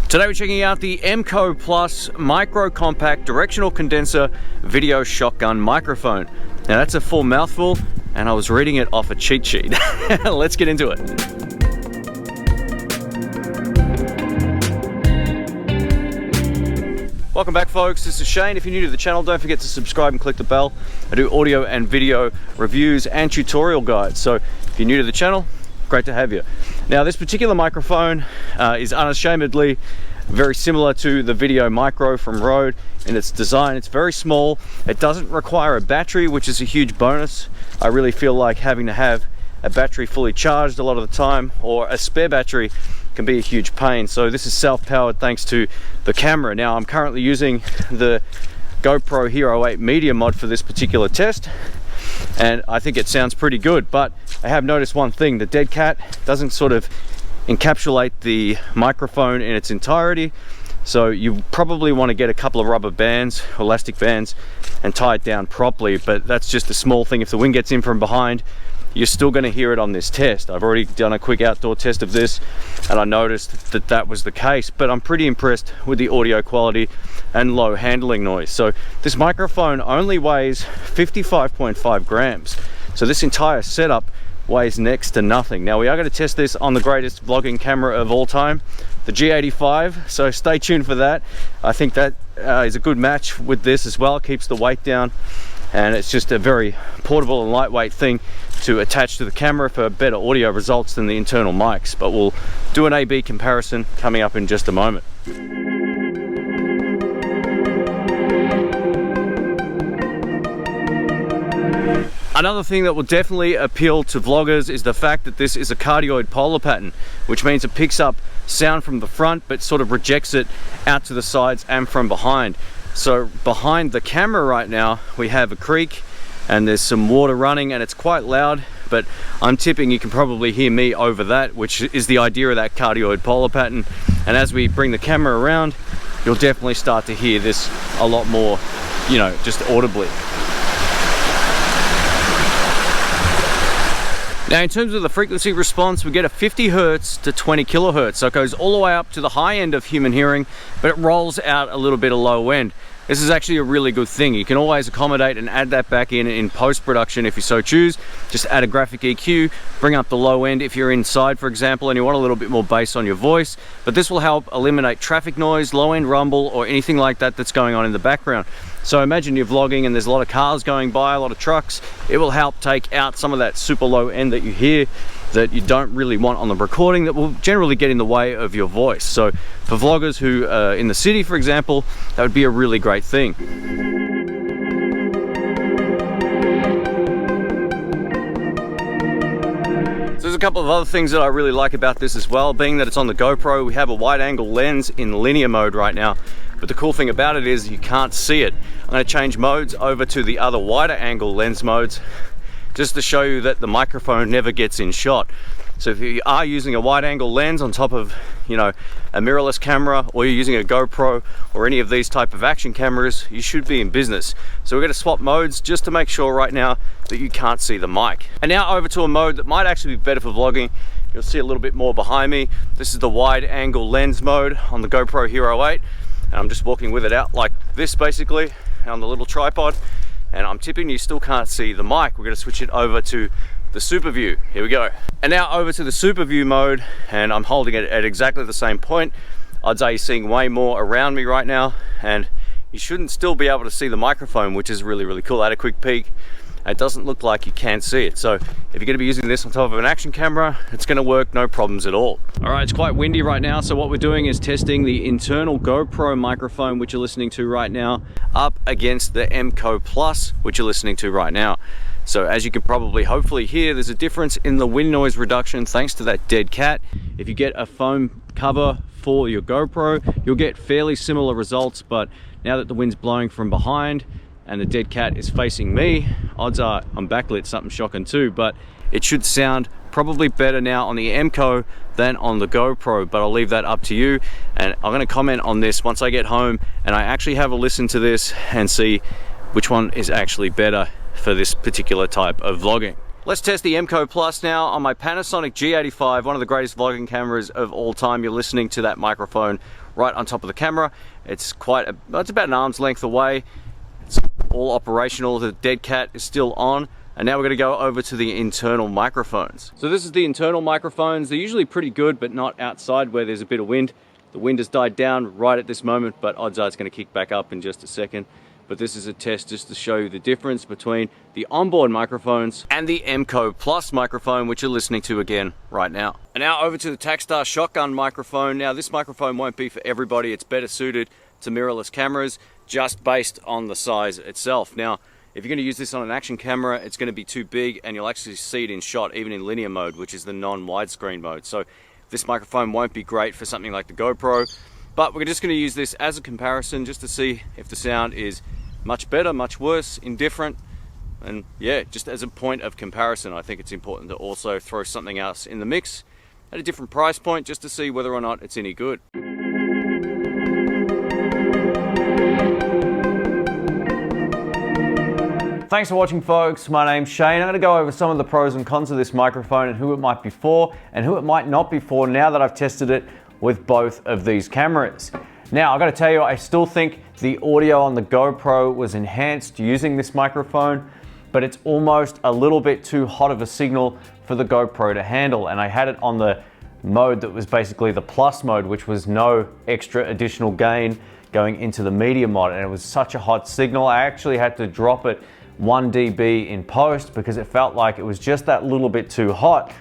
Today we're checking out the MCOPLUS Micro Compact Directional Condenser Video Shotgun Microphone. Now that's a full mouthful and I was reading it off a cheat sheet. Let's get into it. Welcome back folks, this is Shane. If you're new to the channel, don't forget to subscribe and click the bell. I do audio and video reviews and tutorial guides. So if you're new to the channel, great to have you. Now this particular microphone is unashamedly very similar to the Video Micro from Rode in its design. It's very small. It doesn't require a battery, which is a huge bonus. I really feel like having to have a battery fully charged a lot of the time, or a spare battery, can be a huge pain. So this is self-powered thanks to the camera. Now I'm currently using the GoPro Hero 8 Media mod for this particular test, and I think it sounds pretty good, but I have noticed one thing: the dead cat doesn't sort of encapsulate the microphone in its entirety. So you probably want to get a couple of rubber bands, elastic bands, and tie it down properly. But that's just a small thing. If the wind gets in from behind, you're still going to hear it on this test. I've already done a quick outdoor test of this and I noticed that that was the case, but I'm pretty impressed with the audio quality and low handling noise. So this microphone only weighs 55.5 grams. So this entire setup weighs next to nothing. Now we are going to test this on the greatest vlogging camera of all time, the G85, so stay tuned for that. I think that is a good match with this as well. It keeps the weight down, and it's just a very portable and lightweight thing to attach to the camera for better audio results than the internal mics. But we'll do an A/B comparison coming up in just a moment. Another thing that will definitely appeal to vloggers is the fact that this is a cardioid polar pattern, which means it picks up sound from the front but sort of rejects it out to the sides and from behind. So behind the camera right now we have a creek and there's some water running and it's quite loud, but I'm tipping you can probably hear me over that, which is the idea of that cardioid polar pattern. And as we bring the camera around, you'll definitely start to hear this a lot more, you know, just audibly. Now in terms of the frequency response, we get a 50 Hertz to 20 kilohertz. So it goes all the way up to the high end of human hearing, but it rolls out a little bit of low end. This is actually a really good thing. You can always accommodate and add that back in post-production if you so choose. Just add a graphic EQ, bring up the low end if you're inside, for example, and you want a little bit more bass on your voice. But this will help eliminate traffic noise, low end rumble, or anything like that that's going on in the background. So imagine you're vlogging and there's a lot of cars going by, a lot of trucks. It will help take out some of that super low end that you hear that you don't really want on the recording, that will generally get in the way of your voice. So for vloggers who are in the city, for example, that would be a really great thing. So there's a couple of other things that I really like about this as well. Being that it's on the GoPro, we have a wide angle lens in linear mode right now. But the cool thing about it is you can't see it. I'm going to change modes over to the other wider angle lens modes just to show you that the microphone never gets in shot. So if you are using a wide angle lens on top of, you know, a mirrorless camera, or you're using a GoPro or any of these type of action cameras, you should be in business. So we're going to swap modes just to make sure right now that you can't see the mic. And now over to a mode that might actually be better for vlogging. You'll see a little bit more behind me. This is the wide angle lens mode on the GoPro Hero 8. And I'm just walking with it out like this basically on the little tripod, and I'm tipping you still can't see the mic. We're going to switch it over to the super view. Here we go. And now over to the super view mode, and I'm holding it at exactly the same point. I'd say you're seeing way more around me right now, and you shouldn't still be able to see the microphone, which is really, really cool. I had a quick peek. It doesn't look like you can see it. So if you're going to be using this on top of an action camera, it's going to work no problems at all. All right, it's quite windy right now, so what we're doing is testing the internal GoPro microphone, which you're listening to right now, up against the MCOPLUS, which you're listening to right now. So as you can probably hopefully hear, there's a difference in the wind noise reduction thanks to that dead cat. If you get a foam cover for your GoPro, you'll get fairly similar results, but now that the wind's blowing from behind and the dead cat is facing me, odds are I'm backlit, something shocking too, but it should sound probably better now on the MCO than on the GoPro, but I'll leave that up to you. And I'm going to comment on this once I get home and I actually have a listen to this and see which one is actually better for this particular type of vlogging. Let's test the MCOPLUS now on my Panasonic G85, one of the greatest vlogging cameras of all time. You're listening to that microphone right on top of the camera. It's about an arm's length away. It's all operational. The dead cat is still on. And now we're going to go over to the internal microphones. So this is the internal microphones. They're usually pretty good, but not outside where there's a bit of wind. The wind has died down right at this moment, but odds are it's going to kick back up in just a second. But this is a test just to show you the difference between the onboard microphones and the MCOPLUS microphone, which you're listening to again right now. And now over to the Takstar shotgun microphone. Now this microphone won't be for everybody. It's better suited to mirrorless cameras just based on the size itself. Now, if you're going to use this on an action camera, it's going to be too big and you'll actually see it in shot, even in linear mode, which is the non-widescreen mode. So this microphone won't be great for something like the GoPro, but we're just going to use this as a comparison just to see if the sound is much better, much worse, indifferent. And yeah, just as a point of comparison, I think it's important to also throw something else in the mix at a different price point just to see whether or not it's any good. Thanks for watching, folks. My name's Shane. I'm going to go over some of the pros and cons of this microphone and who it might be for and who it might not be for now that I've tested it with both of these cameras. Now, I've got to tell you, I still think the audio on the GoPro was enhanced using this microphone, but it's almost a little bit too hot of a signal for the GoPro to handle. And I had it on the mode that was basically the plus mode, which was no extra additional gain going into the medium mod. And it was such a hot signal, I actually had to drop it 1 dB in post because it felt like it was just that little bit too hot.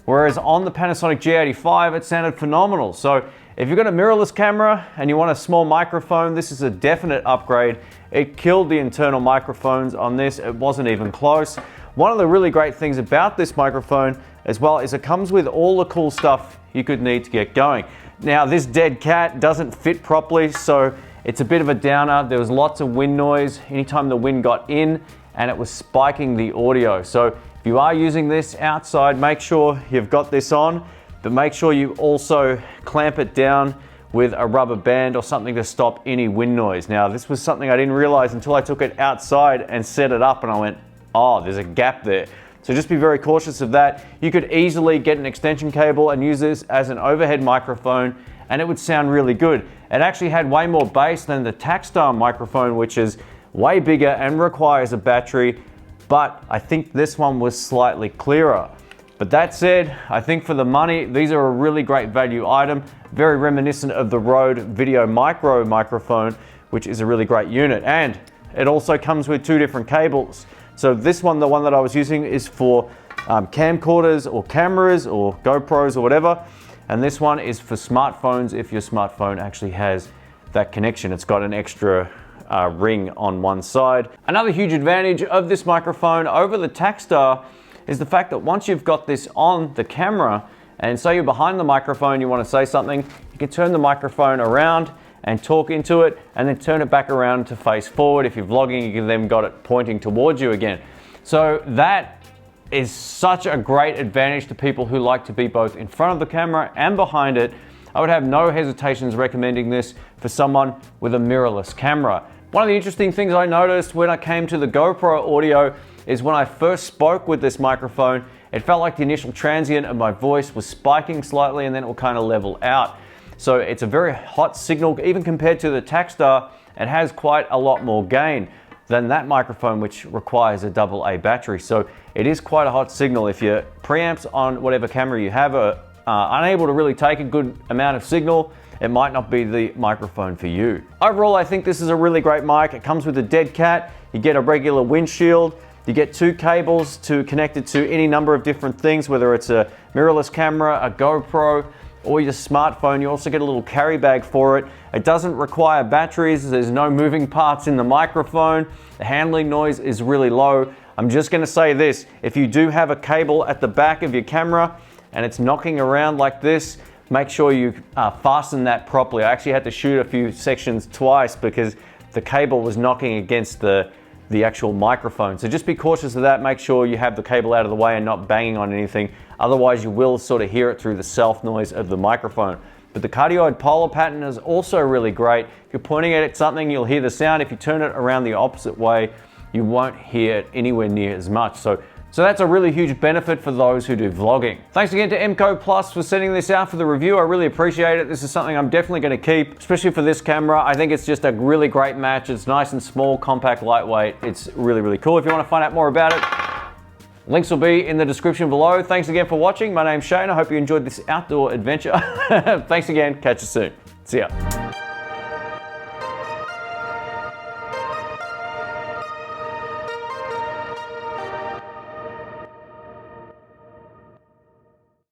Whereas on the Panasonic G85, it sounded phenomenal. So if you've got a mirrorless camera and you want a small microphone, this is a definite upgrade. It killed the internal microphones on this. It wasn't even close. One of the really great things about this microphone as well is it comes with all the cool stuff you could need to get going. Now, this dead cat doesn't fit properly, so it's a bit of a downer. There was lots of wind noise anytime the wind got in, and it was spiking the audio. So if you are using this outside, make sure you've got this on, but make sure you also clamp it down with a rubber band or something to stop any wind noise. Now, this was something I didn't realize until I took it outside and set it up and I went, oh, there's a gap there. So just be very cautious of that. You could easily get an extension cable and use this as an overhead microphone and it would sound really good. It actually had way more bass than the Takstar microphone, which is way bigger and requires a battery, but I think this one was slightly clearer. But that said, I think for the money, these are a really great value item, very reminiscent of the Rode Video Micro microphone, which is a really great unit. And it also comes with two different cables. So this one, the one that I was using, is for camcorders or cameras or GoPros or whatever. And this one is for smartphones if your smartphone actually has that connection. It's got an extra ring on one side. Another huge advantage of this microphone over the Takstar is the fact that once you've got this on the camera and say you're behind the microphone, you want to say something, you can turn the microphone around and talk into it and then turn it back around to face forward. If you're vlogging, you can then got it pointing towards you again. So that is such a great advantage to people who like to be both in front of the camera and behind it. I would have no hesitations recommending this for someone with a mirrorless camera. One of the interesting things I noticed when I came to the GoPro audio is when I first spoke with this microphone, it felt like the initial transient of my voice was spiking slightly and then it will kind of level out. So it's a very hot signal, even compared to the Takstar. It has quite a lot more gain than that microphone, which requires a AA battery. So it is quite a hot signal. If your preamps on whatever camera you have are unable to really take a good amount of signal, it might not be the microphone for you. Overall, I think this is a really great mic. It comes with a dead cat. You get a regular windshield. You get two cables to connect it to any number of different things, whether it's a mirrorless camera, a GoPro, or your smartphone. You also get a little carry bag for it. It doesn't require batteries. There's no moving parts in the microphone. The handling noise is really low. I'm just gonna say this, if you do have a cable at the back of your camera and it's knocking around like this, make sure you fasten that properly. I actually had to shoot a few sections twice because the cable was knocking against the actual microphone. So just be cautious of that. Make sure you have the cable out of the way and not banging on anything. Otherwise you will sort of hear it through the self noise of the microphone. But the cardioid polar pattern is also really great. If you're pointing at something, you'll hear the sound. If you turn it around the opposite way, you won't hear it anywhere near as much. So So that's a really huge benefit for those who do vlogging. Thanks again to MCOPLUS for sending this out for the review. I really appreciate it. This is something I'm definitely going to keep, especially for this camera. I think it's just a really great match. It's nice and small, compact, lightweight. It's really, really cool. If you want to find out more about it, links will be in the description below. Thanks again for watching. My name's Shane. I hope you enjoyed this outdoor adventure. Thanks again. Catch you soon. See ya.